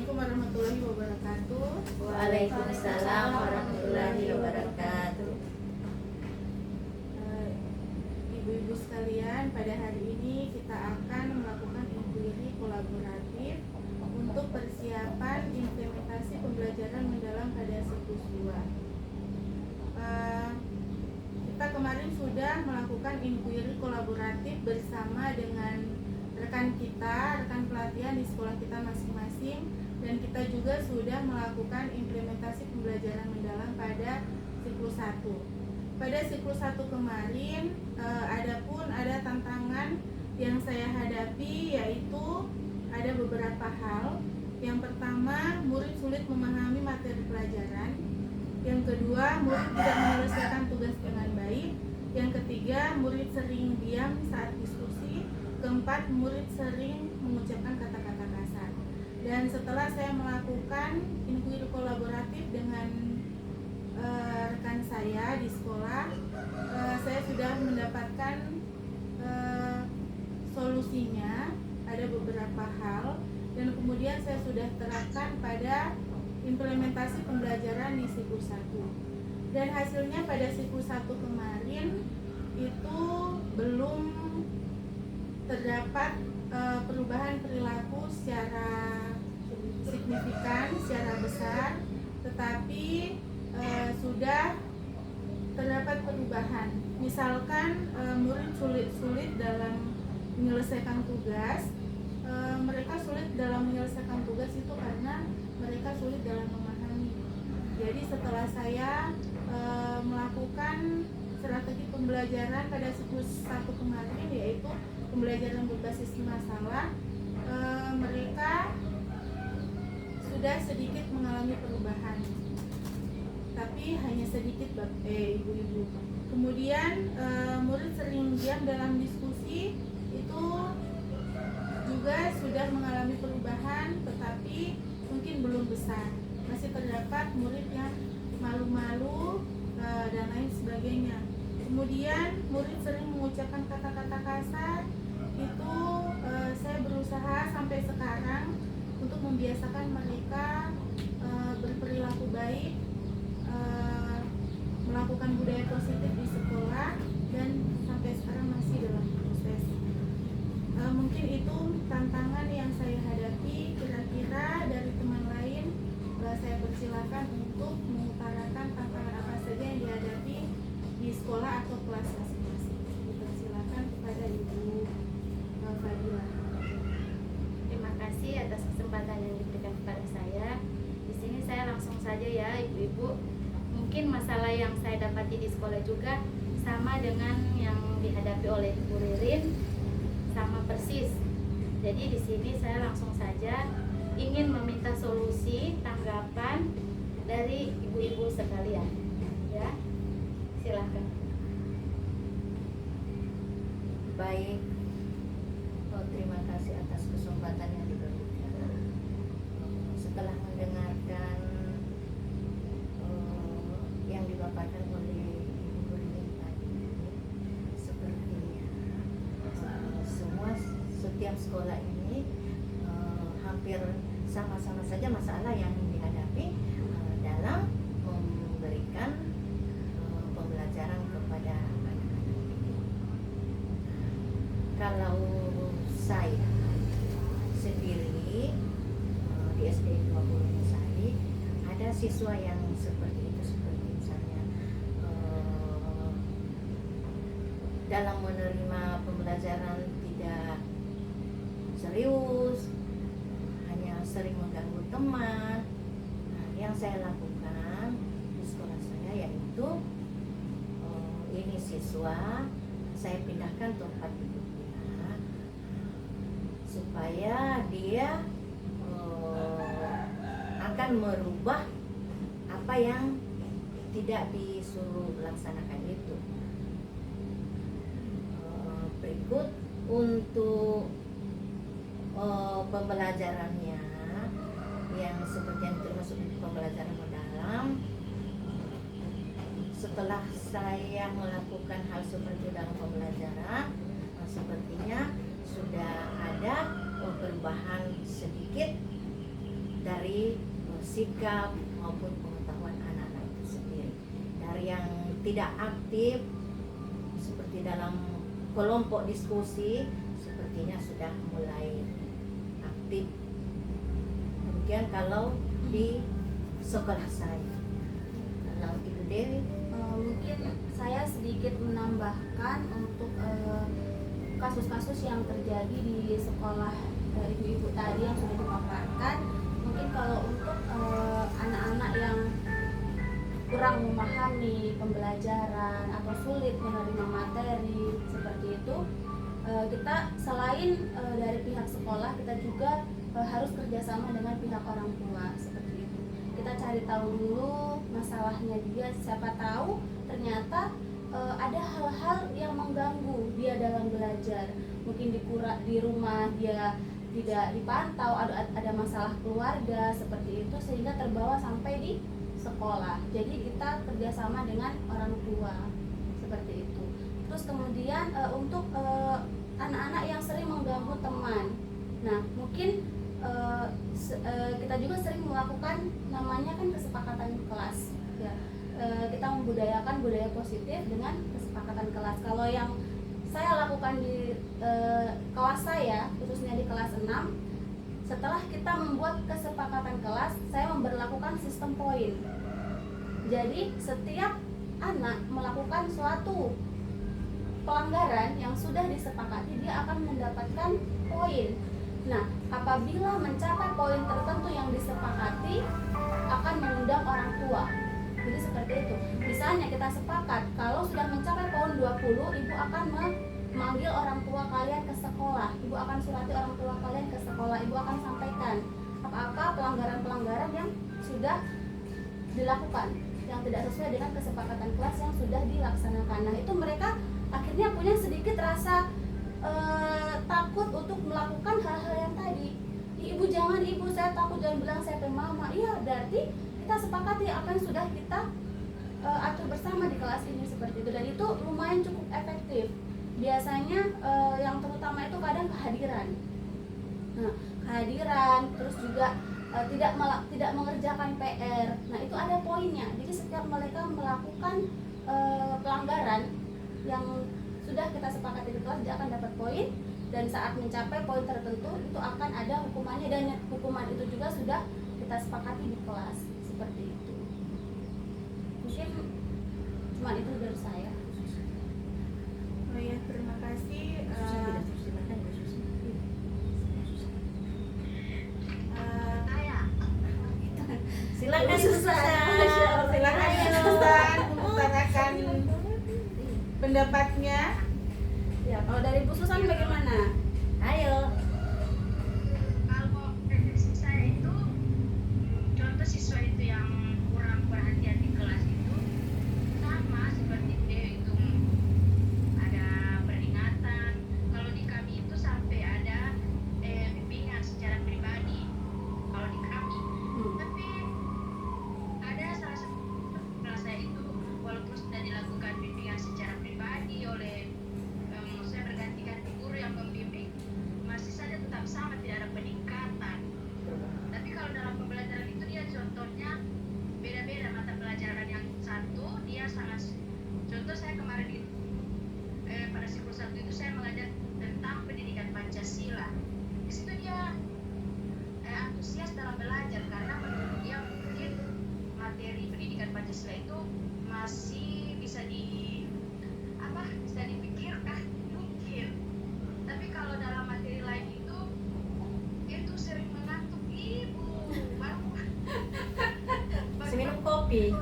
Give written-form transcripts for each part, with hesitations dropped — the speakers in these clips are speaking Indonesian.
Assalamualaikum warahmatullahi wabarakatuh. Waalaikumsalam warahmatullahi wabarakatuh. Ibu-ibu sekalian, pada hari ini kita akan melakukan inquiry kolaboratif untuk persiapan implementasi pembelajaran mendalam pada siklus 2. Kita kemarin sudah melakukan inquiry kolaboratif bersama dengan rekan pelatihan di sekolah kita masing-masing, dan kita juga sudah melakukan implementasi pembelajaran mendalam pada siklus 1. Pada siklus 1 kemarin ada tantangan yang saya hadapi, yaitu ada beberapa hal. Yang pertama, murid sulit memahami materi pelajaran. Yang kedua, murid tidak menyelesaikan tugas dengan baik. Yang ketiga, murid sering diam saat diskusi. Keempat, murid sering mengucapkan kata-kata kasar. Dan setelah saya melakukan inquiry kolaboratif dengan rekan saya di sekolah, saya sudah mendapatkan solusinya. Ada beberapa hal, dan kemudian saya sudah terapkan pada implementasi pembelajaran di siklus 1. Dan hasilnya pada siklus 1 kemarin itu belum terdapat perubahan perilaku secara signifikan, secara besar, tetapi sudah terdapat perubahan. Misalkan murid sulit dalam menyelesaikan tugas. Mereka sulit dalam menyelesaikan tugas itu karena mereka sulit dalam memahami. Jadi setelah saya melakukan strategi pembelajaran pada siklus 1 kemarin, yaitu pembelajaran berbasis masalah, mereka sudah sedikit mengalami perubahan, tapi hanya sedikit, ibu-ibu. Kemudian murid sering diam dalam diskusi, itu juga sudah mengalami perubahan, tetapi mungkin belum besar. Masih terdapat murid yang malu-malu dan lain sebagainya. Kemudian murid sering mengucapkan kata-kata kasar. Itu saya berusaha sampai sekarang untuk membiasakan mereka berperilaku baik, melakukan budaya positif di sekolah, dan sampai sekarang masih dalam proses. Mungkin itu tantangan yang saya hadapi. Kira-kira dari teman lain, saya persilakan untuk mengutarakan tantangan apa saja yang dihadapi di sekolah atau kelas masing-masing. Dipersilakan kepada Ibu Fadila. Terima kasih atas kesempatan yang diberikan kepada saya. Di sini saya langsung saja ya, ibu-ibu. Mungkin masalah yang saya dapati di sekolah juga sama dengan yang dihadapi oleh Ibu Ririn, sama persis. Jadi di sini saya langsung saja ingin meminta solusi, tanggapan dari ibu-ibu sekalian. Ya, silakan. Baik, terima kasih atas kesempatan yang diberikan. Setelah mendengarkan yang dipaparkan oleh Ibu Ririn tadi, sepertinya setiap sekolah ini hampir sama-sama saja masalah yang dihadapi dalam memberikan pembelajaran kepada anak-anak ini. Kalau saya sendiri di SD 20 Sari, ada siswa yang seperti itu, seperti misalnya dalam menerima pembelajaran tidak serius, hanya sering mengganggu teman. Yang saya lakukan di sekolah saya yaitu ini siswa saya pindahkan tempat duduknya supaya dia akan merubah apa yang tidak disuruh laksanakan itu. Berikut untuk pembelajarannya yang seperti yang termasuk pembelajaran mendalam. Setelah saya melakukan hal seperti dalam pembelajaran, sepertinya sudah ada perubahan sedikit dari sikap maupun pengetahuan anak-anak itu sendiri. Dari yang tidak aktif seperti dalam kelompok diskusi, sepertinya sudah mulai aktif. Demikian kalau di sekolah saya. Kalau Ibu Dewi, Mungkin saya sedikit menambahkan untuk kasus-kasus yang terjadi di sekolah ibu-ibu tadi yang sudah dipaparkan. Mungkin kalau untuk anak-anak yang kurang memahami pembelajaran atau sulit menerima materi seperti itu, kita selain dari pihak sekolah, kita juga harus kerjasama dengan pihak orang tua seperti itu. Kita cari tahu dulu masalahnya dia, siapa tahu ternyata ada hal-hal yang mengganggu dia dalam belajar. Mungkin di rumah dia tidak dipantau, ada masalah keluarga seperti itu, sehingga terbawa sampai di sekolah. Jadi kita kerjasama dengan orang tua seperti itu. Terus kemudian untuk anak-anak yang sering mengganggu teman, nah mungkin kita juga sering melakukan namanya kan kesepakatan kelas ya. Kita membudayakan budaya positif dengan kesepakatan kelas. Kalau yang saya lakukan di kelas saya, khususnya di kelas 6, setelah kita membuat kesepakatan kelas, saya memberlakukan sistem poin. Jadi setiap anak melakukan suatu pelanggaran yang sudah disepakati, dia akan mendapatkan poin. Nah, apabila mencapai poin tertentu yang disepakati, akan mengundang orang tua. Jadi seperti itu. Misalnya kita sepakat kalau sudah mencapai poin 20, ibu akan memanggil orang tua kalian ke sekolah. Ibu akan surati orang tua kalian ke sekolah. Ibu akan sampaikan apa-apa pelanggaran-pelanggaran yang sudah dilakukan, yang tidak sesuai dengan kesepakatan kelas yang sudah dilaksanakan. Nah, itu mereka akhirnya punya sedikit rasa takut untuk melakukan hal-hal yang tadi. Ibu jangan, ibu saya takut, jangan bilang saya ke mama. Iya, berarti kita sepakati apa yang sudah kita atur bersama di kelas ini seperti itu, dan itu lumayan cukup efektif. Biasanya yang terutama itu kadang kehadiran. Nah, kehadiran, terus juga tidak mengerjakan PR. Nah, itu ada poinnya. Jadi setiap mereka melakukan pelanggaran yang sudah kita sepakati di kelas, dia akan dapat poin, dan saat mencapai poin tertentu itu akan ada hukumannya, dan hukuman itu juga sudah kita sepakati di kelas seperti itu. Mungkin cuma itu dari saya. Oh ya, terima kasih. silakan Susan. Silakan Susan mengutarakan pendapatnya. Ya, kalau dari Bu Susan bagaimana? Ayo. Kalau prediksi saya itu, contoh siswa itu yang kurang perhatian di kelas itu sama seperti dia itu ada peringatan. Kalau di kami itu sampai ada bimbingan secara pribadi. Kalau di kami, tapi ada salah satu kelas saya itu walaupun sudah dilakukan bimbingan secara pribadi oleh saya bergantikan guru yang membimbing, masih saja tetap sama, tidak ada peningkatan. Tapi kalau dalam pembelajaran itu dia contohnya beda-beda mata pelajaran. Yang satu dia sangat, contoh saya kemarin itu pada siklus 1 itu saya mengajar tentang pendidikan Pancasila. Di situ dia antusias dalam belajar karena menurut dia mungkin materi pendidikan Pancasila itu masih bisa bisa dipikirkan mungkin. Tapi kalau dalam materi lain itu sering mengantuk ibu. Minum kopi.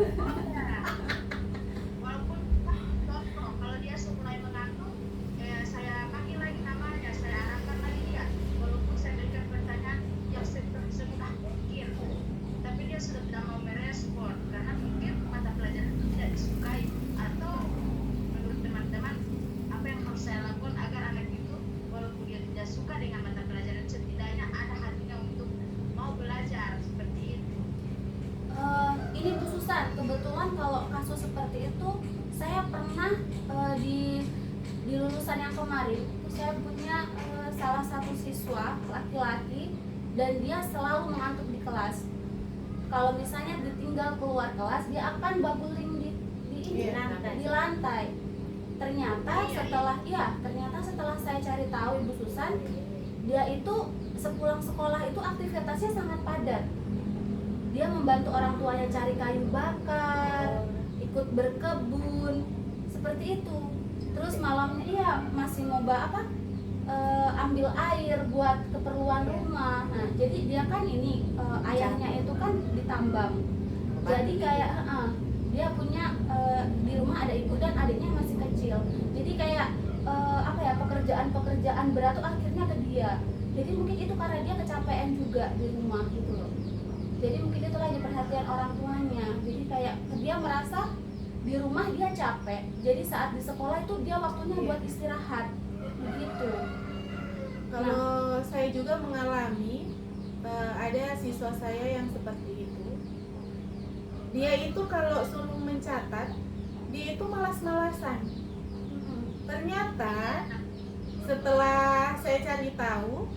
Walaupun contoh kalau dia mulai mengantuk, saya panggil lagi namanya, saya arahkan lagi dia. Walaupun saya berikan pertanyaan yang semudah mungkin, tapi dia sudah tidak mau merespon karena mungkin mata pelajaran itu tidak disukai, atau menurut teman-teman apa yang harus saya lakukan agar anak itu walaupun dia tidak suka dengan mata pelajaran setidaknya ada hatinya untuk mau belajar seperti itu. Ini Bu Susan, kebetulan kalau kasus seperti itu saya pernah di lulusan yang kemarin itu saya punya salah satu siswa laki-laki, dan dia selalu mengantuk di kelas. kalau misalnya ditinggal keluar kelas dia akan baguling di lantai. Ternyata setelah saya cari tahu Ibu Susan, dia itu sepulang sekolah itu aktivitasnya sangat padat. Dia membantu orang tuanya cari kayu bakar, ikut berkebun, seperti itu. Terus malamnya masih ambil air buat keperluan rumah. Nah, jadi dia kan ayahnya itu kan ditambang. Jadi kayak dia punya di rumah ada ibu dan adiknya yang masih kecil. Jadi kayak pekerjaan berat tuh akhirnya ke dia. Jadi mungkin itu karena dia kecapean juga di rumah gitu loh. Jadi mungkin itu lagi perhatian orang tuanya. Jadi kayak dia merasa di rumah dia capek. Jadi saat di sekolah itu dia waktunya buat istirahat. Begitu. Kalau saya juga mengalami ada siswa saya yang seperti itu. Dia itu kalau suruh mencatat, dia itu malas-malasan. Ternyata setelah saya cari tahu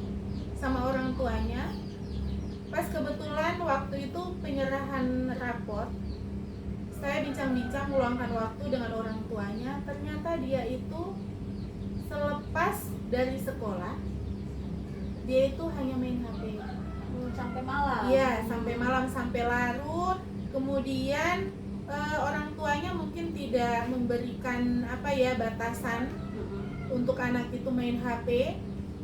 sama orang tuanya, pas kebetulan waktu itu penyerahan raport, saya bincang-bincang meluangkan waktu dengan orang tuanya. Ternyata dia itu selepas dari sekolah, dia itu hanya main HP sampai malam. Iya, sampai malam, sampai larut. Kemudian orang tuanya mungkin tidak memberikan batasan untuk anak itu main HP.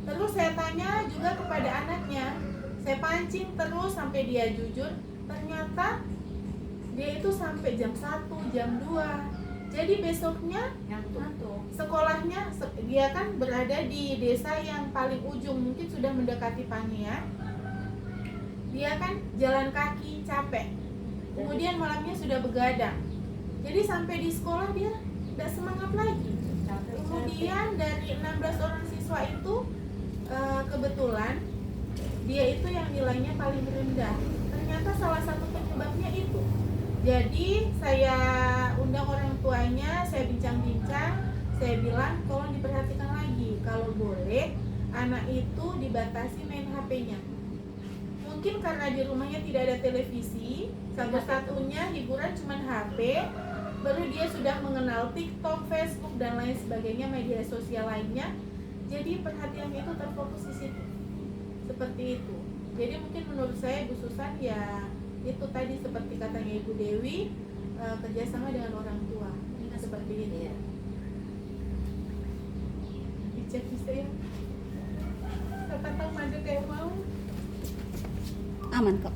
Terus saya tanya juga kepada anaknya, saya pancing terus sampai dia jujur. Ternyata dia itu sampai jam 1, jam 2. Jadi besoknya sekolahnya, dia kan berada di desa yang paling ujung, mungkin sudah mendekati Pania. Dia kan jalan kaki capek, kemudian malamnya sudah begadang. Jadi sampai di sekolah dia tidak semangat lagi. Kemudian dari 16 orang siswa itu kebetulan dia itu yang nilainya paling rendah. Ternyata salah satu penyebabnya itu. Jadi saya undang orang tuanya, saya bincang-bincang, saya bilang tolong diperhatikan lagi, kalau boleh anak itu dibatasi main HP-nya. Mungkin karena di rumahnya tidak ada televisi, satu-satunya hiburan cuma HP, baru dia sudah mengenal TikTok, Facebook dan lain sebagainya, media sosial lainnya. Jadi perhatiannya itu terfokus di situ, seperti itu. Jadi mungkin menurut saya Bu Susan ya itu tadi seperti katanya Ibu Dewi, kerjasama dengan orang tua, seperti ini ya. Dicek bisa ya, kata maju kayak mau. Aman kok.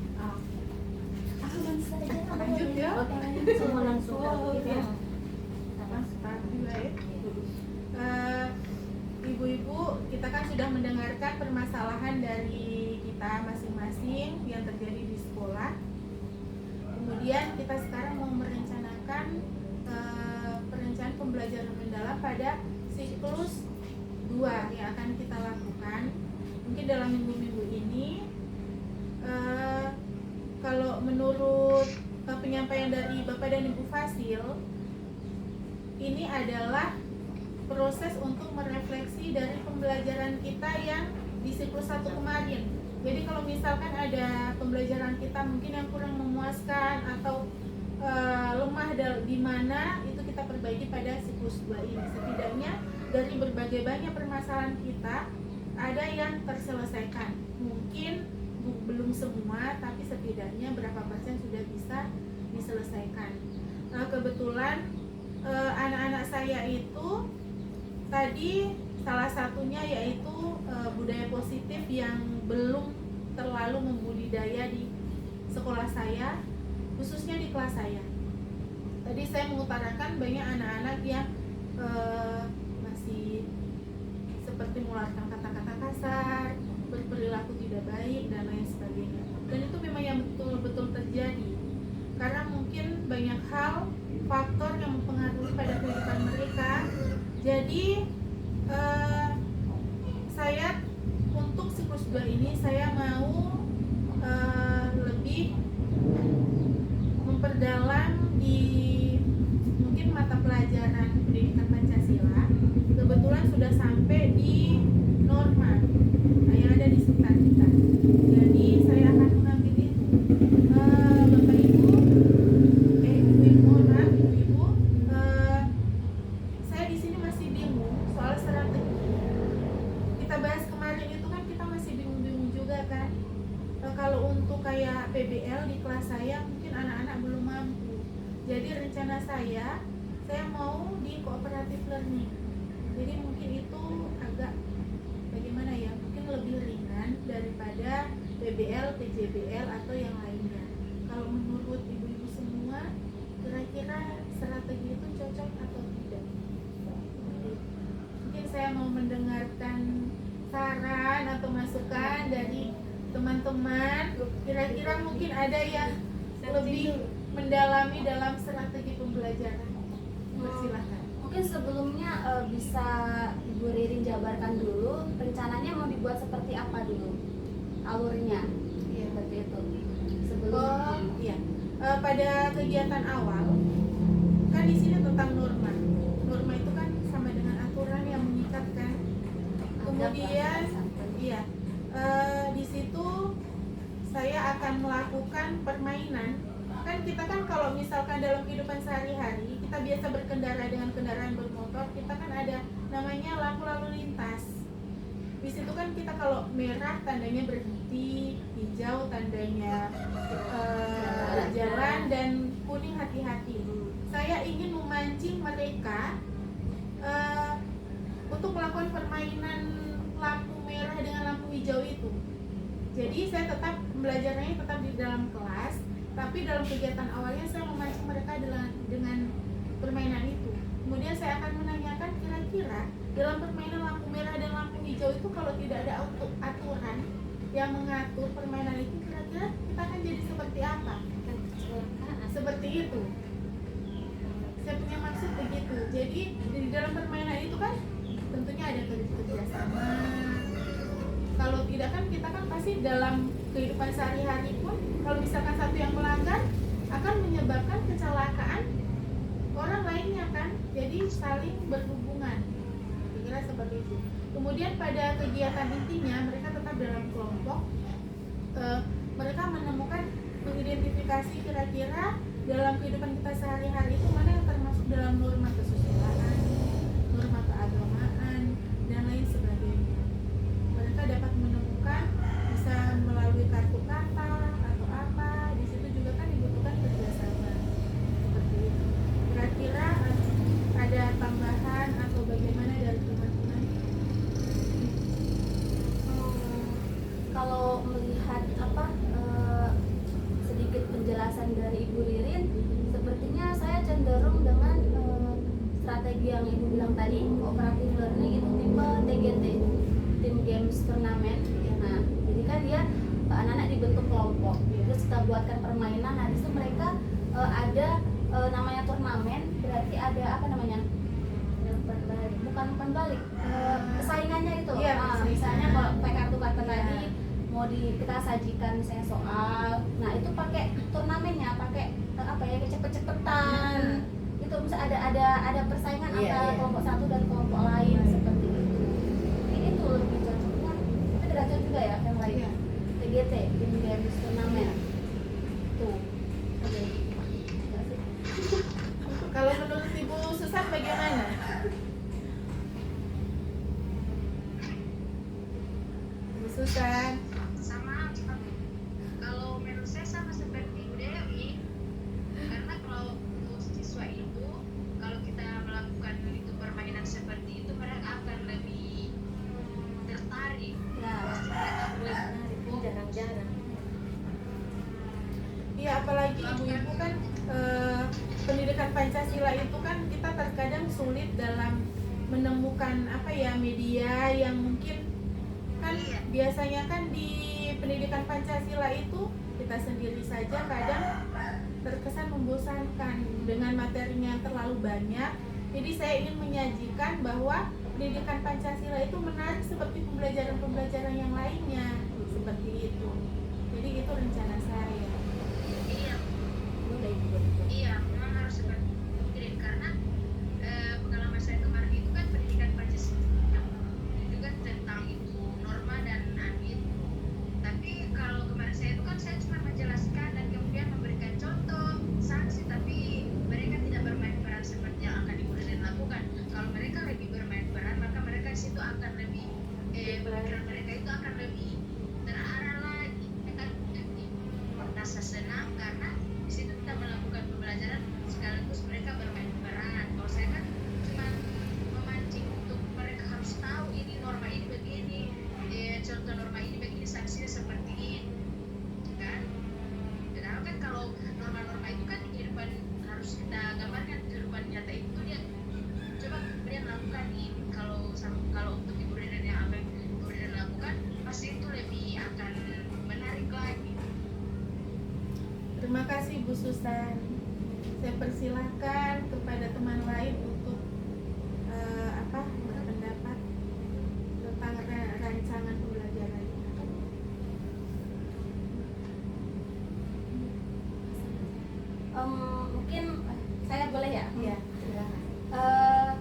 Aman saja. Lanjut ya. Semua langsung Ya. Start juga ya. Ibu-ibu, kita kan sudah mendengarkan permasalahan dari kita masing-masing yang terjadi di sekolah. Kemudian kita sekarang mau merencanakan perencanaan pembelajaran mendalam pada siklus 2 yang akan kita lakukan. Mungkin dalam minggu-minggu ini, kalau menurut penyampaian dari Bapak dan Ibu Fasil, ini adalah proses untuk merefleksi dari pembelajaran kita yang di siklus 1 kemarin. Jadi kalau misalkan ada pembelajaran kita mungkin yang kurang memuaskan atau lemah di mana, itu kita perbaiki pada siklus 2 ini. Setidaknya dari berbagai banyak permasalahan kita ada yang terselesaikan. Mungkin belum semua, tapi setidaknya berapa persen sudah bisa diselesaikan. Nah, kebetulan anak-anak saya itu tadi salah satunya yaitu budaya positif yang belum terlalu membudidaya di sekolah saya, khususnya di kelas saya. Tadi saya mengutarakan banyak anak-anak yang masih seperti mengeluarkan kata-kata kasar, berperilaku tidak baik dan lain sebagainya. Dan itu memang yang betul-betul terjadi, karena mungkin banyak hal, faktor yang mempengaruhi pada kehidupan mereka. Jadi saya untuk siklus 2 ini saya mau lebih memperdalam di mungkin mata pelajaran pendidikan Pancasila. Kebetulan sudah sampai di norma yang ada di sekitar kita. Jadi saya akan mengambil itu. untuk kayak PBL di kelas saya mungkin anak-anak belum mampu. Jadi rencana saya mau di cooperative learning. Jadi mungkin itu agak bagaimana ya, mungkin lebih ringan daripada PBL, PJBL atau yang lainnya. Kalau menurut ibu-ibu semua, kira-kira strategi itu cocok atau tidak? Mungkin saya mau mendengarkan saran atau masukan dari teman-teman. Kira-kira mungkin ada yang lebih mendalami dalam strategi pembelajaran. Persilahkan. Mungkin sebelumnya bisa Ibu Ririn jabarkan dulu rencananya mau dibuat seperti apa dulu alurnya, seperti itu sebelum. Iya. Pada kegiatan awal kan di sini tentang norma. Norma itu kan sama dengan aturan yang mengikatkan. Kemudian, iya, di situ saya akan melakukan permainan. Kan kita kan kalau misalkan dalam kehidupan sehari-hari kita biasa berkendara dengan kendaraan bermotor, kita kan ada namanya lampu lalu lintas. Di situ kan kita kalau merah tandanya berhenti, hijau tandanya berjalan, dan kuning hati-hati. Saya ingin memancing mereka untuk melakukan permainan lampu merah dengan lampu hijau itu. Jadi saya tetap belajarnya tetap di dalam kelas, tapi dalam kegiatan awalnya saya memancing mereka dengan permainan itu. Kemudian saya akan menanyakan kira-kira dalam permainan lampu merah dan lampu hijau itu kalau tidak ada aturan yang mengatur permainan itu, kira-kira kita akan jadi seperti apa? Seperti itu. Saya punya maksud begitu. Jadi di dalam permainan itu kan tentunya ada kerjasama. Kalau tidak kan kita kan pasti dalam kehidupan sehari-hari pun kalau misalkan satu yang melanggar akan menyebabkan kecelakaan orang lainnya kan, jadi saling berhubungan. Kira-kira seperti itu. Kemudian pada kegiatan intinya mereka tetap dalam kelompok. Mereka menemukan, mengidentifikasi kira-kira dalam kehidupan kita sehari-hari itu mana yang termasuk dalam norma kesusilaan, norma keagamaan, dan lain sebagainya. Mereka dapat menemukan bisa melalui kartu kata atau apa. Di situ juga kan dibutuhkan kerjasama seperti itu. Kira-kira ada tambahan atau bagaimana dari teman-teman? Kalau melihat sedikit penjelasan dari Ibu Ririn, sepertinya saya cenderung dengan strategi yang Ibu bilang tadi, cooperative learning itu tipe TGT, Team Games Turnamen. Nah, jadi kan dia anak-anak dibentuk kelompok, terus kita buatkan permainan. Nah, di situ mereka ada namanya turnamen, berarti ada apa namanya? Bukan umpan balik, persaingannya itu. Iya, Misalnya kalau pakai kartu kata tadi mau kita sajikan misalnya soal, nah itu pakai turnamennya, pakai cepet-cepetan. Itu bisa ada persaingan antara kelompok satu dan kelompok lain seperti itu. Ini itu lebih cocoknya. Itu derajat juga ya yang lain. TGT, Team Games Turnamen. Tuh. Oke. Kalau menurut Ibu Susan bagaimana? Ibu Susan. Sama, kalau menurut saya sama seperti Bu Dewi, karena kalau untuk siswa itu kalau kita melakukan itu permainan seperti itu mereka akan lebih tertarik. Ya. Jarang-jarang. Iya, apalagi ibu-ibu kan pendidikan Pancasila itu kan kita terkadang sulit dalam menemukan media yang mungkin kan biasanya kan di pendidikan Pancasila itu kita sendiri saja kadang terkesan membosankan dengan materinya yang terlalu banyak. Jadi saya ingin menyajikan bahwa pendidikan Pancasila itu menarik seperti pembelajaran-pembelajaran yang lainnya seperti itu. Jadi itu rencana saya. Iya, memang harus seperti itu karena pengalaman saya kemarin itu kan pendidikan Pancasila itu kan tentang itu norma dan adil. Tapi kalau kemarin saya itu kan saya cuma menjelaskan dan kemudian memberikan contoh sanksi, tapi mereka tidak bermain peran seperti yang akan Ibu Ririn lakukan. Kalau mereka lebih bermain peran, maka mereka situ akan lebih pemikiran mereka itu akan lebih terarah lagi. rasa senang karena di situ kita melakukan pembelajaran sekaligus mereka bermain peran. Kalau saya kan cuma memancing untuk mereka harus tahu ini norma ini begini, contoh norma ini begini, sanksinya seperti ini, kan? Padahal kan kalau norma-norma itu kan kehidupan harus kita gambarkan kehidupan nyata itu dia coba kemudian lakukan ini. Kalau untuk ibu Reden yang apa ibu Reden lakukan pasti itu lebih akan menarik lagi. Terima kasih Bu Susan. Saya persilahkan kepada teman lain untuk berpendapat tentang rancangan pembelajaran. Mungkin saya boleh ya? Ya, silakan.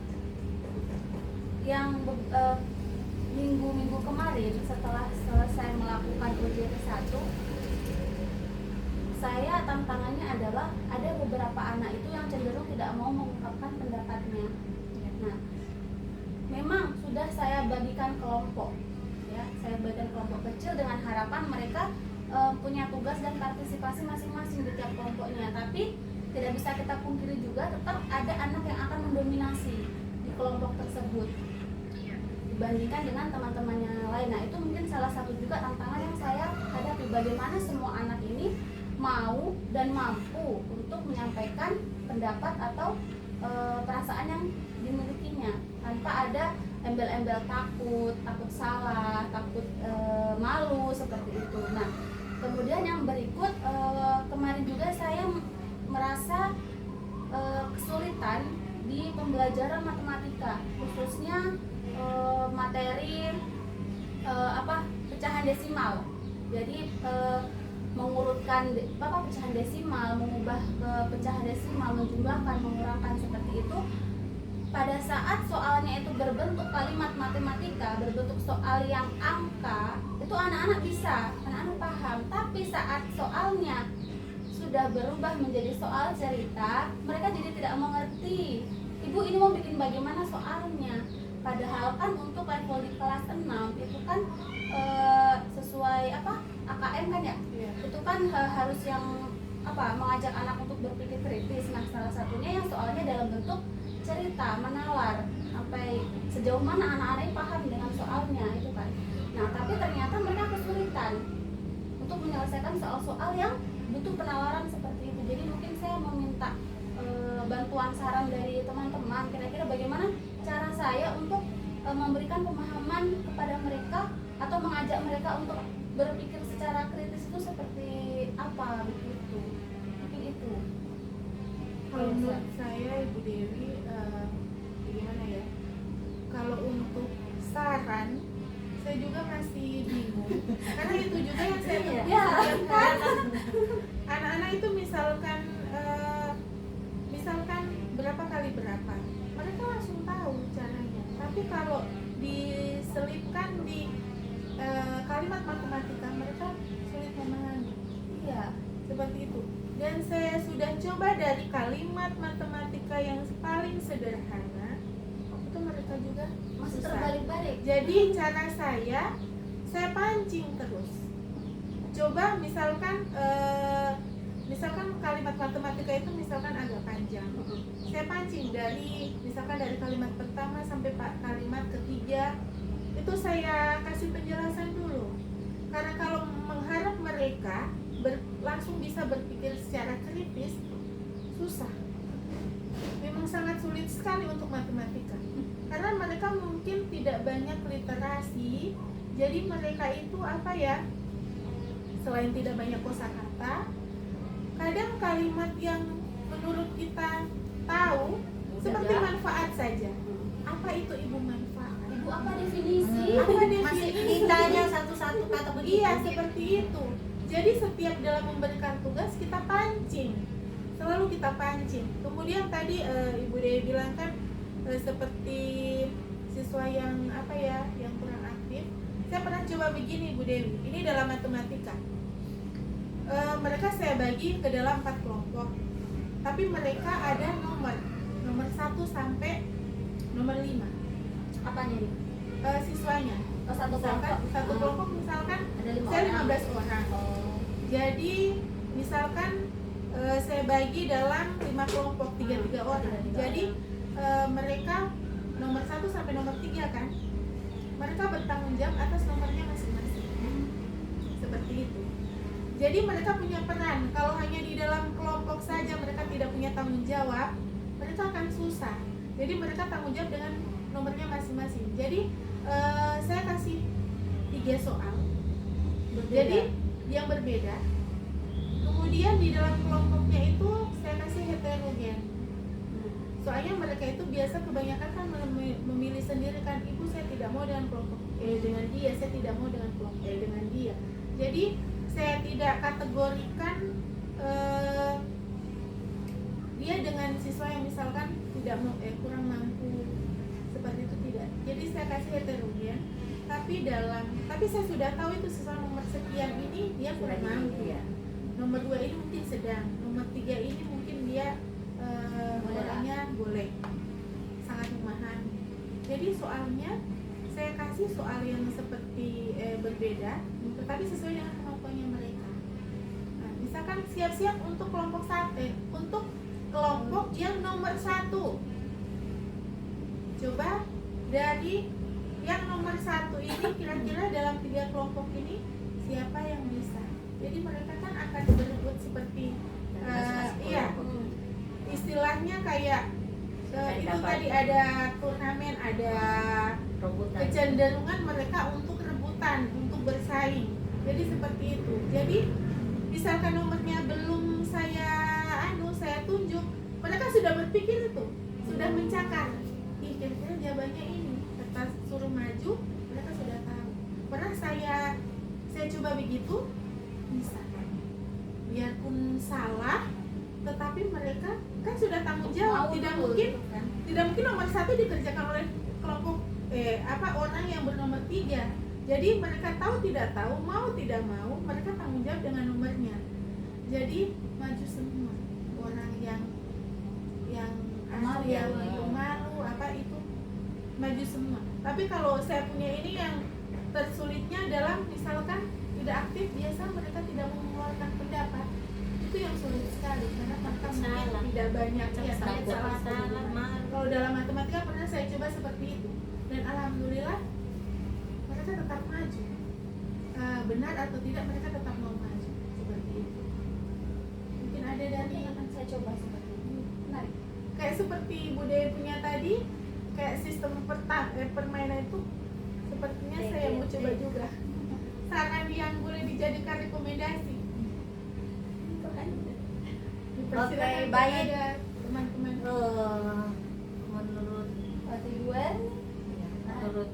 Yang minggu-minggu kemarin setelah selesai melakukan ujian ke-1, saya tantangannya adalah ada beberapa anak itu yang cenderung tidak mau mengungkapkan pendapatnya. Nah, memang sudah saya bagikan kelompok, ya, saya bagikan kelompok kecil dengan harapan mereka punya tugas dan partisipasi masing-masing di tiap kelompoknya. Tapi tidak bisa kita pungkiri juga tetap ada anak yang akan mendominasi di kelompok tersebut dibandingkan dengan teman-temannya yang lain. Nah, itu mungkin salah satu juga tantangan yang saya hadapi, bagaimana semua anak ini mau dan mampu untuk menyampaikan pendapat atau perasaan yang dimilikinya tanpa ada embel-embel takut salah, takut malu seperti itu. Nah, kemudian yang berikut, kemarin juga saya merasa kesulitan di pembelajaran matematika, khususnya materi pecahan desimal. Jadi mengurutkan pecahan desimal, mengubah ke pecahan desimal, menjumlahkan, mengurangkan seperti itu. Pada saat soalnya itu berbentuk kalimat matematika, berbentuk soal yang angka, itu anak-anak bisa, anak-anak paham. Tapi saat soalnya sudah berubah menjadi soal cerita, mereka jadi tidak mengerti. Ibu ini mau bikin bagaimana soalnya? Padahal kan untuk level di kelas 6 itu kan sesuai AKM kan ya? Iya. Itu kan harus yang mengajak anak untuk berpikir kritis. Nah, salah satunya yang soalnya dalam bentuk cerita, menalar sampai sejauh mana anak-anak paham dengan soalnya itu kan. Nah, tapi ternyata mereka kesulitan untuk menyelesaikan soal-soal yang butuh penalaran seperti itu. Jadi mungkin saya meminta bantuan saran dari teman-teman, kira-kira bagaimana cara saya untuk memberikan pemahaman kepada mereka atau mengajak mereka untuk berpikir secara kritis itu seperti apa begitu. Mungkin itu. Kalau menurut saya Ibu Dewi, gimana ya? Kalau untuk saran, saya juga masih bingung. Karena itu juga yang saya pikirkan. Anak-anak itu misalkan berapa kali berapa, mereka langsung tahu caranya. Tapi kalau diselipkan di kalimat matematika, mereka sulit memahami. Iya, seperti itu. Dan saya sudah coba dari kalimat matematika yang paling sederhana, itu mereka juga Masih susah. terbalik-balik. Jadi cara saya pancing terus. Coba misalkan kalimat matematika itu misalkan agak panjang. Saya pancing dari kalimat pertama sampai kalimat ketiga. Itu saya kasih penjelasan dulu. Karena kalau mengharap mereka langsung bisa berpikir secara kritis, susah. Memang sangat sulit sekali untuk matematika. Karena mereka mungkin tidak banyak literasi. Jadi mereka itu selain tidak banyak kosakata, kadang kalimat yang menurut kita tahu seperti manfaat saja. Apa itu Ibu manfaat? Ibu apa definisi? Apa Masih definisi? ditanya satu-satu kata begitu. Iya, seperti itu. Jadi setiap dalam memberikan tugas kita pancing, selalu kita pancing. Kemudian tadi Ibu Dewi bilang kan seperti siswa yang yang kurang aktif. Saya pernah coba begini Ibu Dewi. Ini dalam matematika. Mereka saya bagi ke dalam 4 kelompok. Tapi mereka ada nomor 1 sampai nomor 5. Apanya nih? Siswanya. Oh, satu Misalkan kelompok. satu kelompok misalkan Ada 5 saya orang. 15 orang. Oh. Jadi misalkan saya bagi dalam 5 kelompok 3 orang. Jadi mereka nomor 1 sampai nomor 3 kan, mereka bertanggung jawab atas nomornya masing-masing. Seperti itu. Jadi mereka punya peran. Kalau hanya di dalam kelompok saja mereka tidak punya tanggung jawab, mereka akan susah. Jadi mereka tanggung jawab dengan nomornya masing-masing. Jadi saya kasih 3 soal. Jadi yang berbeda. Kemudian di dalam kelompoknya itu saya kasih heterogen. Soalnya mereka itu biasa kebanyakan kan memilih sendiri kan, ibu saya tidak mau dengan kelompok dengan dia, saya tidak mau dengan kelompok dengan dia. Jadi saya tidak kategorikan dia dengan siswa yang misalkan tidak kurang mampu, seperti itu tidak. Jadi saya kasih heterogen, tapi saya sudah tahu itu siswa nomor sekian ini dia kurang mampu. Nomor 2 ini mungkin sedang, nomor 3 ini mungkin dia orangnya boleh, sangat memahami. Jadi soalnya saya kasih soal yang seperti berbeda, tetapi sesuai dengan kemampuannya mereka. Nah, misalkan siap-siap untuk kelompok untuk kelompok yang nomor 1. Coba dari yang nomor 1 ini kira-kira dalam 3 kelompok ini siapa yang bisa? Jadi mereka kan akan berebut seperti iya, istilahnya kayak itu tadi ada turnamen, ada kecenderungan mereka untuk rebutan, untuk bersaing. Jadi seperti itu. Jadi misalkan nomornya belum saya tunjuk, mereka sudah berpikir itu, sudah mencakar. Ih, kira-kira jawabannya ini. Atas suruh maju, mereka sudah tahu. Pernah saya coba begitu, bisa. Biarpun salah, tetapi mereka kan sudah tanggung jawab. Tidak mungkin nomor 1 dikerjakan oleh kelompok orang yang bernomor 3. Jadi mereka tahu tidak tahu, mau tidak mau, mereka tanggung jawab dengan nomornya. Jadi maju semua. Orang yang asli, yang malu itu maju semua. Tapi kalau saya punya ini yang tersulitnya adalah misalkan tidak aktif, biasa mereka tidak mengeluarkan pendapat. Itu yang sulit sekali karena mereka mungkin tidak banyak salah. Kalau dalam matematika pernah saya coba seperti itu dan alhamdulillah mereka tetap maju. Benar atau tidak mereka tetap mau maju seperti itu. Mungkin ada dari yang akan saya coba seperti ini. Menarik. Kayak seperti budaya punya tadi, kayak sistem permainan itu sepertinya saya mau coba juga. Saran yang boleh dijadikan rekomendasi. Oke, baik. Teman-teman. Menurut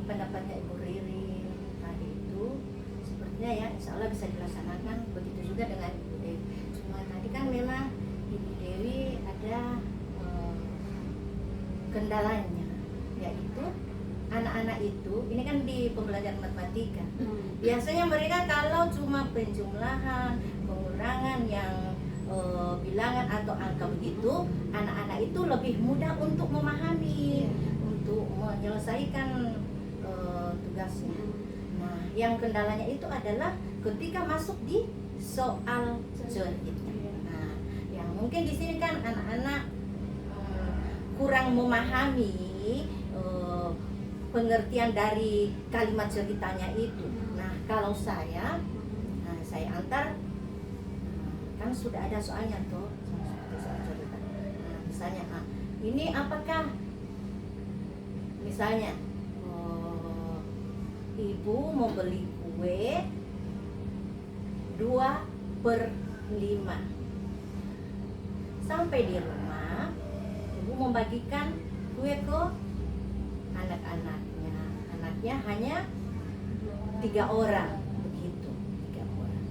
pendapatnya Ibu Riri tadi itu sepertinya ya insya Allah bisa dilaksanakan. Begitu juga dengan Ibu Dewi. Cuma tadi kan memang Ibu Dewi ada kendalanya, yaitu anak-anak itu ini kan di pembelajaran matematika. Biasanya mereka kalau cuma penjumlahan, pengurangan yang bilangan atau angka begitu, anak-anak itu lebih mudah untuk memahami, untuk menyelesaikan tugasnya. Nah, yang kendalanya itu adalah ketika masuk di soal cerita. Nah, yang mungkin di sini kan anak-anak kurang memahami pengertian dari kalimat ceritanya itu. Nah, kalau saya antar, kan sudah ada soalnya tuh seperti soal cerita. Nah, misalnya, ini apakah misalnya ibu mau beli kue 2/5. Sampai di rumah, ibu membagikan kue ke anak-anaknya. Anaknya hanya 3 orang, begitu, 3 orang.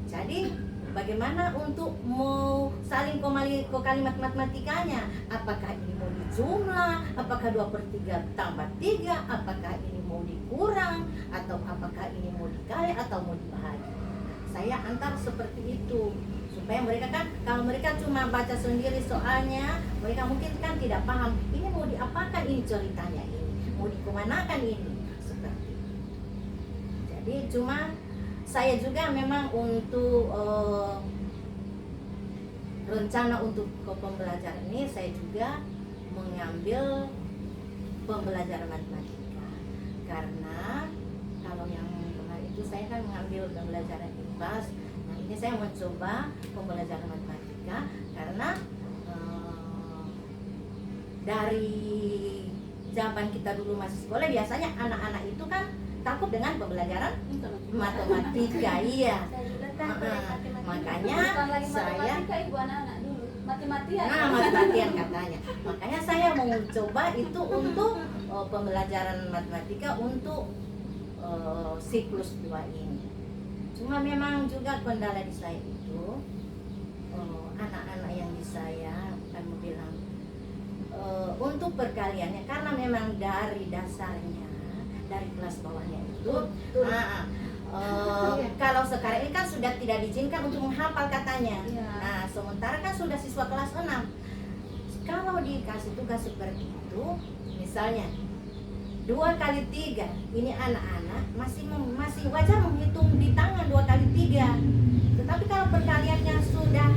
Jadi bagaimana untuk mau saling ke kalimat matematikanya? Apakah ini mau dijumlah? Apakah 2/3 tambah 3? Apakah ini mau dikurang? Atau apakah ini mau dikali atau mau dibagi? Saya antar seperti itu, supaya mereka kan, kalau mereka cuma baca sendiri soalnya, mereka mungkin kan tidak paham ini mau diapakan, ini ceritanya ini mau dikemanakan ini, seperti itu. Jadi cuma saya juga memang untuk rencana untuk ke pembelajaran ini saya juga mengambil pembelajaran matematika, karena kalau yang kemarin itu saya kan mengambil pembelajaran IPAS. Nah ini saya mau coba pembelajaran matematika karena dari zaman kita dulu masih sekolah biasanya anak-anak itu kan takut dengan pembelajaran matematika. Iya. Saya juga takut ya, matematika. Makanya Bukan lagi saya matematika ibu anak-anak dulu. Matematika. nah matematian katanya. Makanya saya mau coba itu untuk pembelajaran matematika untuk siklus 2 ini. Cuma memang juga kendala di saya itu anak-anak yang di saya kan bilang untuk perkaliannya, karena memang dari dasarnya dari kelas bawahnya itu kalau sekarang ini kan sudah tidak diizinkan untuk menghafal katanya. Iya. Nah sementara kan sudah siswa kelas 6, kalau dikasih tugas seperti itu, misalnya 2 kali 3, ini anak-anak masih wajar menghitung di tangan 2 kali 3. Tetapi kalau perkaliannya sudah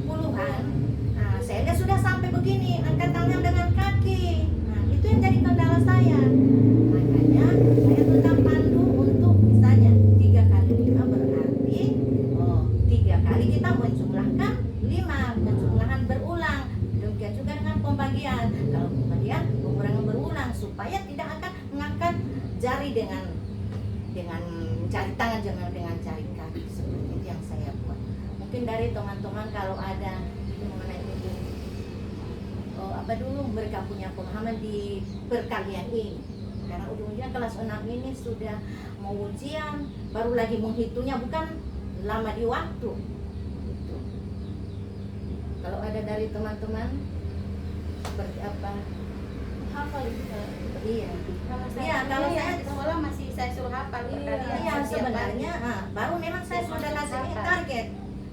puluhan, nah saya lihat sudah sampai begini, angkat tangan dengan kaki. Nah itu yang jadi kendala saya. Makanya saya tetap pandu untuk misalnya 3 kali 5 berarti 3 kali kita menjumlahkan 5, penjumlahan berulang. Demikian juga dengan pembagian. Kalau pembagian pengurangan berulang supaya tidak akan mengangkat jari dengan jari tangan, jangan dengan jari kaki. Seperti itu yang saya buat. Mungkin dari teman-teman kalau ada mengenai itu dulu mereka punya pemahaman di perkalian ini, karena ujung-ujungnya kelas 6 ini sudah mau ujian, baru lagi menghitungnya bukan lama di waktu gitu. Kalau ada dari teman-teman seperti apa? Hafal gitu. Iya. Iya, kalau saya di sekolah masih saya suruh hafal perkalian. Iya setiap sebenarnya hari. baru memang saya sudah kasih ini target.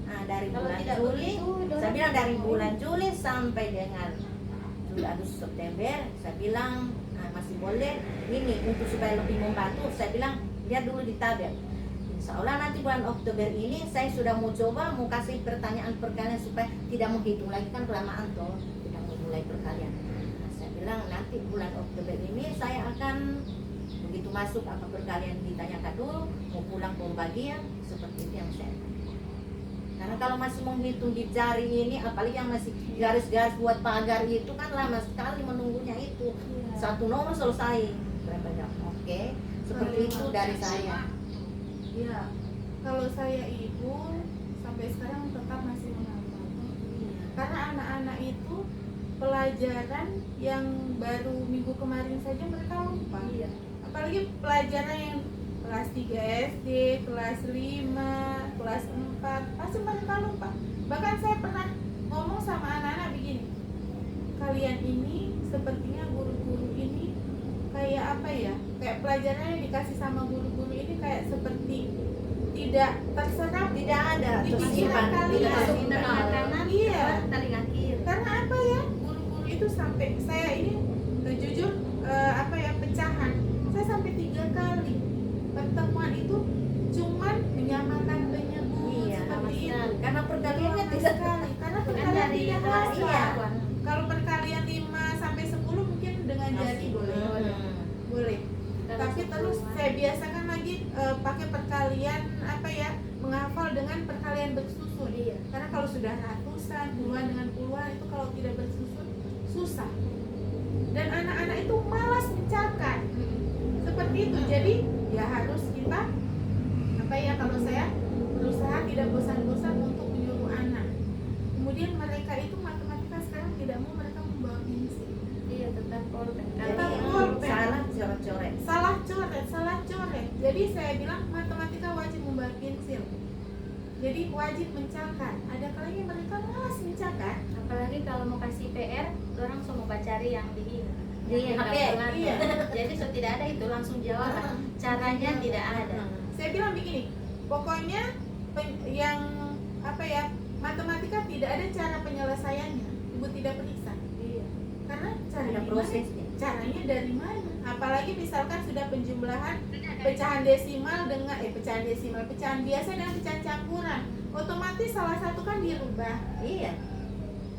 Nah, dari Kalau bulan tidak Juli, begitu, saya bilang dari bulan Juli sampai dengan Juli, Agustus, September, saya bilang masih boleh ini untuk supaya lebih membantu. Saya bilang lihat dulu di tabel. Insya Allah nanti bulan Oktober ini saya sudah mau coba mau kasih pertanyaan perkalian supaya tidak menghitung lagi kan kelamaan toh, tidak mau mulai perkalian. Nah, saya bilang nanti bulan Oktober ini saya akan begitu masuk apa perkalian ditanyakan dulu, mau pulang pembagian seperti itu yang saya. Karena kalau masih menghitung di jari ini, apalagi yang masih garis-garis buat pagar itu kan lama sekali menunggunya itu. Iya. Satu nomor selesai. Berapa jam? Oke, seperti itu dari saya. Iya, kalau saya ibu sampai sekarang tetap masih menghafal. Karena anak-anak itu pelajaran yang baru minggu kemarin saja mereka lupa. Iya. Apalagi pelajaran yang kelas 3 SD, kelas 5, kelas 4, pasti mereka lupa. Bahkan saya pernah ngomong sama anak-anak begini, kalian ini sepertinya guru-guru ini kayak apa ya, kayak pelajaran yang dikasih sama guru-guru ini kayak seperti tidak terserap, Tidak ada di pikiran tersimpan, tidak kalian. tersimpan. Kanan, Iya. tarik akhir. Karena apa ya, guru-guru itu sampai saya ini jujur pecahan saya sampai 3 kali pertemuan itu cuman menyamakan penyebut Iya, seperti itu. karena perkaliannya Lama tidak sekali. Karena Kan perkalian dari tidak kelas hafal. iya. Kalau perkalian 5 sampai 10 mungkin dengan jari boleh. Boleh. Tapi terus saya biasakan lagi pakai perkalian menghafal dengan perkalian bersusun. Iya. Karena kalau sudah ratusan, puluhan dengan puluhan itu kalau tidak bersusun susah. Dan anak-anak itu malas mencatat. Seperti itu. Jadi ya harus kita kalau saya berusaha tidak bosan-bosan untuk menyuruh anak. Kemudian mereka itu matematika sekarang tidak mau mereka membawa pensil. Iya, tetap polpen. Tetap Kalau polpen. salah coret-coret. Salah coret. Jadi saya bilang matematika wajib membawa pensil. Jadi wajib mencatat. Ada kalanya mereka malas mencatat. apalagi kalau mau kasih PR, orang semua mau cari yang di Di HP. Iya. Jadi so tidak ada itu langsung jawab. Caranya tidak ada. Saya bilang begini, pokoknya matematika tidak ada cara penyelesaiannya. Ibu tidak periksa. Iya. Karena cara Ada gimana? prosesnya. caranya dari mana? Apalagi misalkan sudah penjumlahan pecahan desimal dengan pecahan biasa dengan pecahan campuran, otomatis salah satu kan dirubah. Iya.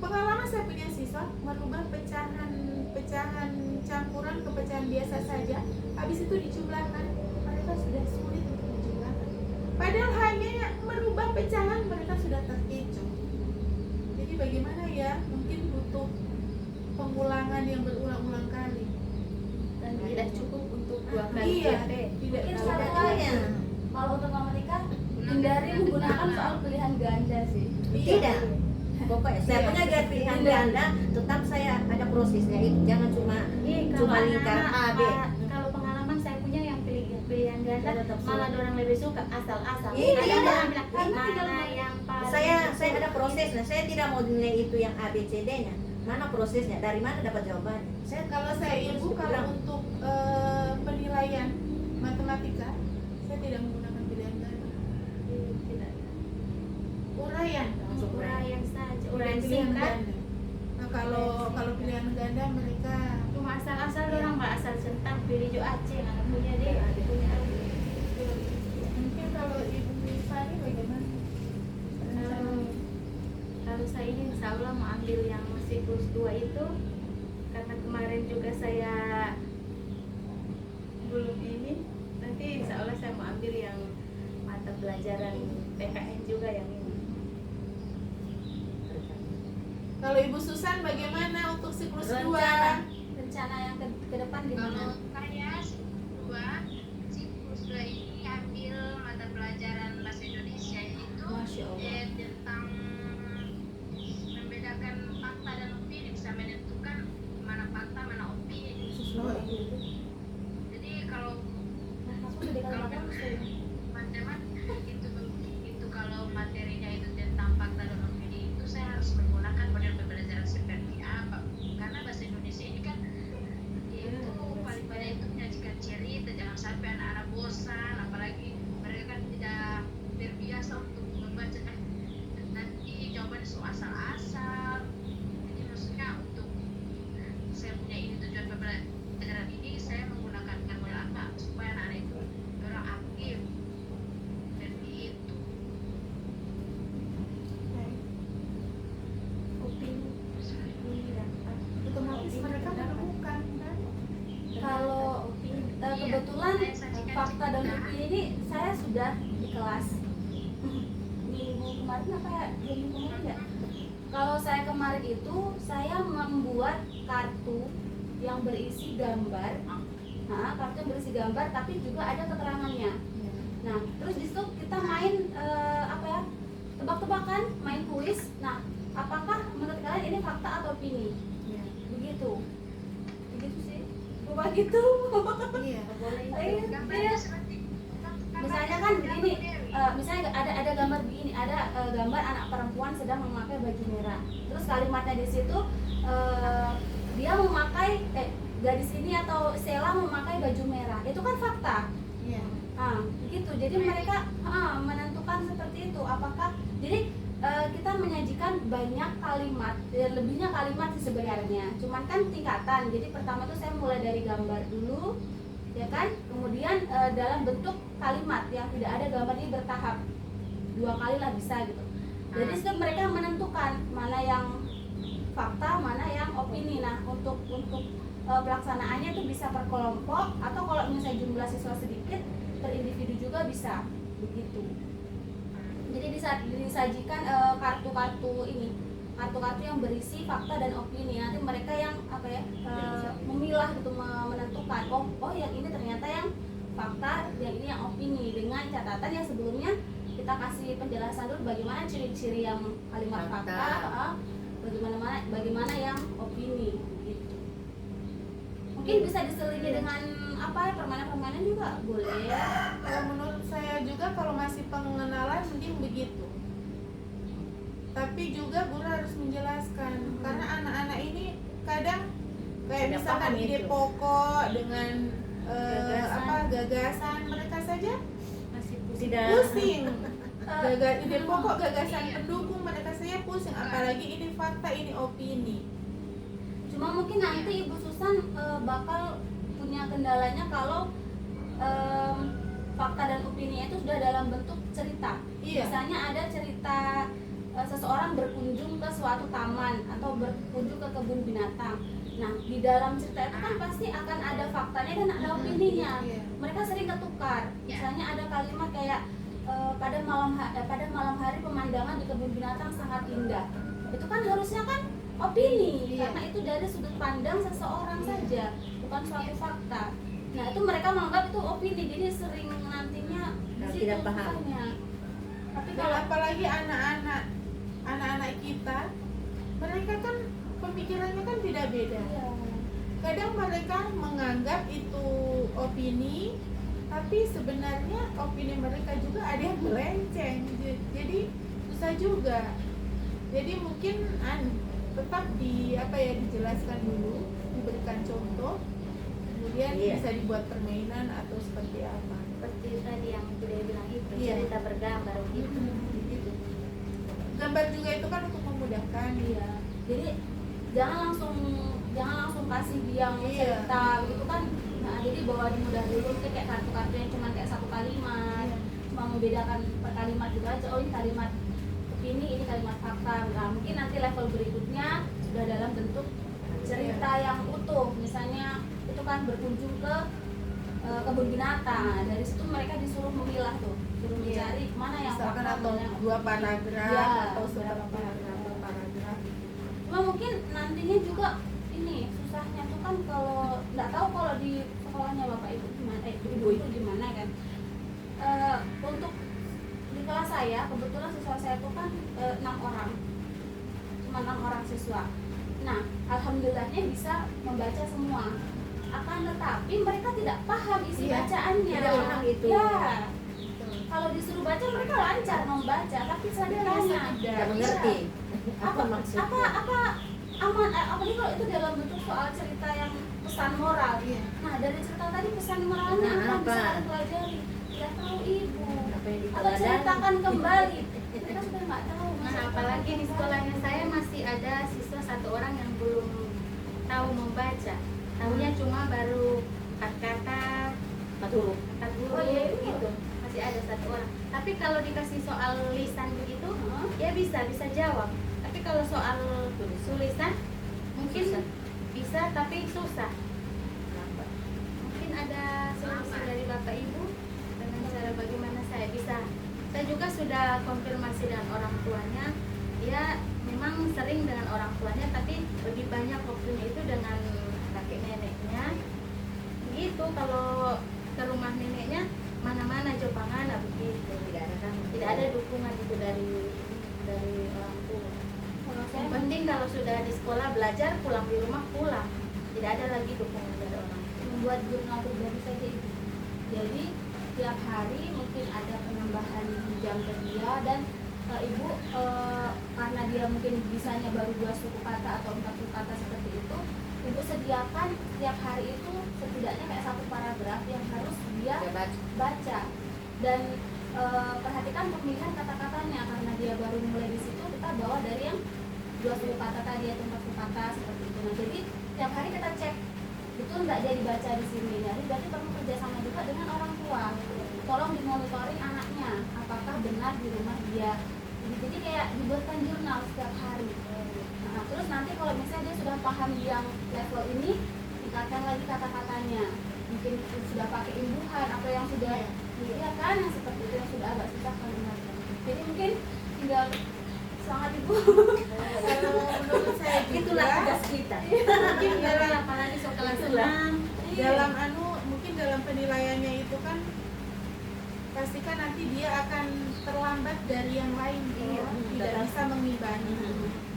Pengalaman saya punya siswa merubah pecahan campuran ke pecahan biasa saja, habis itu dijumlahkan, mereka sudah sulit untuk menjumlahkan. Padahal hanya merubah pecahan mereka sudah terkecoh. Jadi bagaimana ya? Mungkin butuh pengulangan yang berulang-ulang kali. Dan tidak cukup untuk 2 kali Iya, PP. tidak Mungkin cukup. satu lagi, kalau untuk matematika hindari menggunakan soal pilihan ganda sih. Tidak. Pokoknya saya punya gaya pilihan ganda, tetap saya ada prosesnya. Itu jangan cuma Kalau lingkar A, B. kalau pengalaman saya punya yang pilihan ganda Tetap malah sulit. orang lebih suka asal-asal. Iya, Ada tidak. orang bilang Karena tidak mana yang paling Saya ada prosesnya. Saya tidak mau nilai itu yang A, B, C, D-nya. Mana prosesnya? Dari mana dapat jawabannya? Kalau saya ibu, kalau untuk penilaian matematika, saya tidak menggunakan pilihan ganda. tidak Uraian, Langsung uraian saja, uraian uraian pilihan singkat. ganda. Nah kalau pilihan ganda mereka Cuma asal-asal orang nggak asal centang pilih jo Aceh nggak punya deh, punya aku. mungkin kalau ibu Fani bagaimana? Kalau saya ini insya Allah mau ambil yang siklus 2 itu, karena kemarin juga saya belum ini, nanti insya Allah saya mau ambil yang mata pelajaran PKN juga yang ini. Kalau ibu Susan bagaimana untuk siklus 2? Rencana yang ke depan gimana? Kalau saya siklus 2 ini ambil mata pelajaran bahasa Indonesia itu Masya Allah. tentang membedakan fakta dan opini, bisa menentukan mana fakta mana opini. Jadi kalau Masuk di Kalimantan matematika itu kalau materinya itu tentang fakta dan opini itu saya harus menggunakan model pembelajaran seperti apa? Karena bahasa Indonesia ini kan itu paling banyak itu menyajikan cerita, jangan sampai anak-anak bosan, apalagi mereka kan tidak terbiasa untuk membaca nanti jawabannya so asal-asal. Jadi maksudnya untuk saya punya ini tujuan pembelajaran ini saya menggunakan model apa supaya anak-anak itu orang aktif seperti itu. Opini dan Otomatis mereka menemukan kan? Kalau kebetulan fakta dan opini ini saya sudah di kelas minggu kemarin apa ya, 2 minggu kemarin ya. Kalau saya kemarin itu saya membuat kartu yang berisi gambar, kartu yang berisi gambar tapi juga ada keterangannya. Nah terus di situ kita main tebak-tebakan, main kuis. Nah apakah menurut kalian ini fakta atau opini? Begitu sih, coba gitu. Iya. Gambarnya seperti Misalnya kan begini, misalnya ada gambar begini, ada gambar anak perempuan sedang memakai baju merah. Terus kalimatnya di situ dia memakai gadis ini atau Sheila memakai baju merah. Itu kan fakta. Iya. Begitu. Jadi mereka menentukan seperti itu. Apakah jadi kita menyajikan banyak kalimat, lebihnya kalimat sih sebenarnya. Cuman kan tingkatan. Jadi pertama tuh saya mulai dari gambar dulu, ya kan? Kemudian dalam bentuk kalimat yang tidak ada gambarnya bertahap. 2 kali lah bisa gitu. Jadi situ mereka menentukan mana yang fakta, mana yang opini. Nah, untuk pelaksanaannya itu bisa per kelompok atau kalau misalnya jumlah siswa sedikit per individu juga bisa begitu. Jadi disajikan kartu-kartu yang berisi fakta dan opini. Nanti mereka yang memilah gitu, menentukan oh yang ini ternyata yang fakta, yang ini yang opini, dengan catatan yang sebelumnya kita kasih penjelasan dulu bagaimana ciri-ciri yang kalimat fakta, bagaimana yang opini gitu. Mungkin bisa diselingi dengan permainan-permainan juga boleh. Kalau menurut saya juga kalau masih pengenalan mending begitu. Tapi juga guru harus menjelaskan karena anak-anak ini kadang kayak Tidak misalkan paham ide itu. pokok dengan Gagasan. gagasan mereka saja masih Tidak. pusing. Ide pokok, gagasan pendukung mereka saja pusing. Apalagi ini fakta, ini opini. Cuma mungkin nanti Ibu Susan bakal punya kendalanya kalau fakta dan opini itu sudah dalam bentuk cerita. Iya. Misalnya ada cerita seseorang berkunjung ke suatu taman atau berkunjung ke kebun binatang. Nah, di dalam cerita itu kan pasti akan ada faktanya dan ada opininya. Iya. Mereka sering ketukar. Misalnya ada kalimat kayak pada malam hari pemandangan di kebun binatang sangat indah. Itu kan harusnya kan opini, Iya. karena itu dari sudut pandang seseorang saja, bukan suatu fakta. Nah, itu mereka menganggap itu opini, jadi sering nantinya di situ Tidak paham. susahnya. Tapi Dan kalau apalagi anak-anak kita, mereka kan pemikirannya kan tidak beda. iya, Kadang mereka menganggap itu opini, tapi sebenarnya opini mereka juga ada yang melenceng. Jadi susah juga. Jadi mungkin tetap dijelaskan dulu, diberikan contoh, kemudian Iya. bisa dibuat permainan atau seperti apa. Seperti tadi yang udah bilang itu, Iya. cerita bergambar gitu. Gitu. Gambar juga itu kan untuk memudahkan. iya. Jadi jangan langsung kasih dia yang Iya. cerita gitu kan. Nah, jadi bawa dimudah dulu, kayak kartu-kartu yang cuma kayak satu kalimat, Iya. cuma membedakan per kalimat gitu aja. Oh, ini kalimat ini kalimat fakta. Nah, mungkin nanti level berikutnya sudah dalam bentuk cerita yang utuh. Misalnya itu kan berkunjung ke kebun binatang. Nah, dari situ mereka disuruh memilah tuh, suruh Iya. mencari mana yang Misalkan fakta, atau mana yang 2 paragraf Iya, atau beberapa seberapa paragraf. Cuma mungkin nantinya juga ini susahnya tuh kan kalau nggak tahu kalau di sekolahnya bapak ibu gimana, ibu itu gimana kan. Untuk di kelas saya kebetulan siswa saya tuh kan 6 orang, cuma 6 orang siswa. Nah, alhamdulillahnya bisa membaca semua. Akan tetapi mereka tidak paham isi Iya, bacaannya. tidak paham itu. Ya, kalau disuruh baca mereka lancar membaca, tapi saya tanya Tidak mengerti apa maksudnya. apalagi kalau itu dalam bentuk soal cerita yang pesan moral. Iya. Nah, dari cerita tadi pesan moralnya Nah, apa apa? bisa kalian pelajari? Tidak tahu ibu. Apa yang Atau diteladani? ceritakan kembali. Mereka sudah nggak tahu. Nah, apalagi di sekolahnya saya masih ada siswa 1 orang yang belum tahu membaca. Tahunya cuma baru kata-kata, Satu huruf. kata guru Oh, iya. gitu. Masih ada 1 orang. Tapi kalau dikasih soal lisan begitu, Hah? dia bisa jawab. Tapi kalau soal tulisan mungkin Susah. bisa tapi susah. Mungkin ada solusi dari Bapak Ibu dengan cara bagaimana saya bisa. Saya juga sudah konfirmasi dengan orang tuanya. Dia memang sering dengan orang tuanya, tapi lebih banyak waktunya itu dengan kakek neneknya. Begitu kalau ke rumah neneknya mana-mana Jopangan begitu. Tidak ada dukungan itu dari orang tua. Kalau saya Yang penting kalau sudah di sekolah belajar, pulang di rumah pulang. Tidak ada lagi dukungan dari orang tua. membuat jurnal pribadi saja ibu. Jadi tiap hari mungkin ada penambahan jam kerja dan ibu karena dia mungkin bisanya baru 2 suku kata atau 4 suku kata seperti itu, ibu sediakan tiap hari itu setidaknya kayak 1 paragraf yang harus dia baca dan perhatikan pemilihan kata-katanya karena dia baru mulai di situ. Kita bawa dari yang 2 suku kata tadi atau 4 suku kata seperti itu. Nah, jadi tiap hari kita cek betul nggak dia dibaca di sini. Jadi berarti perlu kerjasama juga dengan orang tua. Tolong dimonitoring anaknya apakah benar di rumah dia. Jadi kayak dibuatkan jurnal setiap hari. Nah, terus nanti kalau misalnya dia sudah paham di yang level ini, tingkatkan lagi kata-katanya. Mungkin sudah pakai imbuhan atau yang sudah ya kan yang seperti itu yang sudah agak susah kan dengarkan. Jadi mungkin tinggal semangat ibu. Kalau menurut saya Itulah juga tugas kita. mungkin dalam Apalagi soal kelas Itulah. 6. dalam mungkin dalam penilaiannya itu kan pastikan nanti dia akan terlambat dari yang lain gitu, Iya, tidak betul. bisa mengimbangi.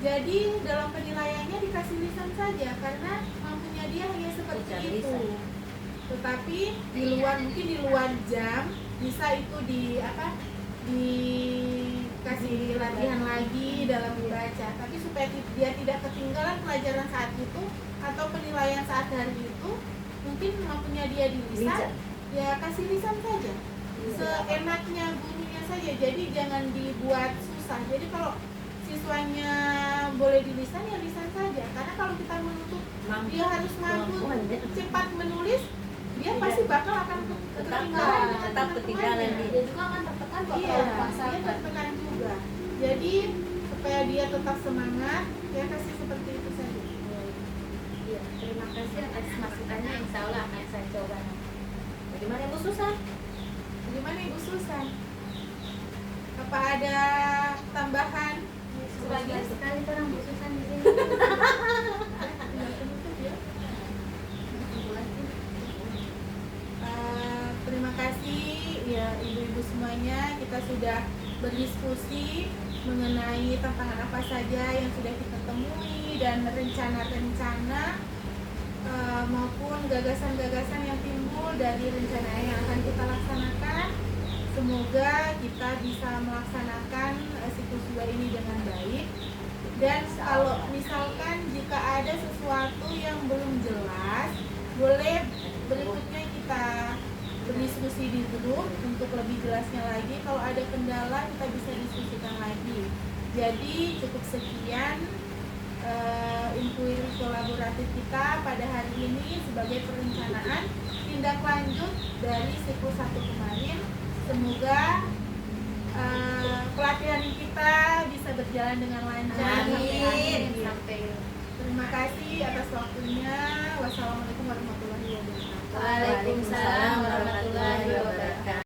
Jadi dalam penilaiannya dikasih lisan saja karena mampunya dia hanya seperti Ujian itu. lisan. Tetapi di luar mungkin di luar jam bisa itu dikasih latihan lagi dalam membaca. Tapi supaya dia tidak ketinggalan pelajaran saat itu atau penilaian saat hari itu, mungkin mampunya dia di lisan, Lisan. ya kasih lisan saja. Seenaknya gurunya saja. Jadi jangan dibuat susah. Jadi kalau siswanya boleh di lisan ya lisan saja, karena kalau kita menuntut dia harus mampu cepat menulis, dia pasti bakal akan ketinggalan dengan tetap ketinggalan teman-temannya. Dia juga akan tertekan kalau Iya, terlalu dia dipaksakan. tertekan juga. Jadi supaya dia tetap semangat, ya kasih seperti itu saja. Iya, terima kasih atas masukannya, insya Allah akan saya coba. Bagaimana Ibu Susan? Bagaimana Ibu Susan? Apa ada tambahan? Sebagian sekali orang Bu Susan di sini. Terima kasih ya ibu-ibu semuanya, kita sudah berdiskusi mengenai tantangan apa saja yang sudah kita temui dan rencana-rencana maupun gagasan-gagasan yang timbul dari rencana yang akan kita laksanakan. Semoga kita bisa melaksanakan siklus 2 ini dengan baik. Dan kalau misalkan jika ada sesuatu yang belum jelas, boleh berikutnya kita berdiskusi di grup untuk lebih jelasnya lagi. Kalau ada kendala kita bisa diskusikan lagi. Jadi cukup sekian inquiry kolaboratif kita pada hari ini sebagai perencanaan tindak lanjut dari siklus 1 kemarin. Semoga pelatihan kita bisa berjalan dengan lancar. Amin. Sampai Terima kasih atas waktunya. Wassalamualaikum warahmatullahi wabarakatuh. Waalaikumsalam warahmatullahi wabarakatuh.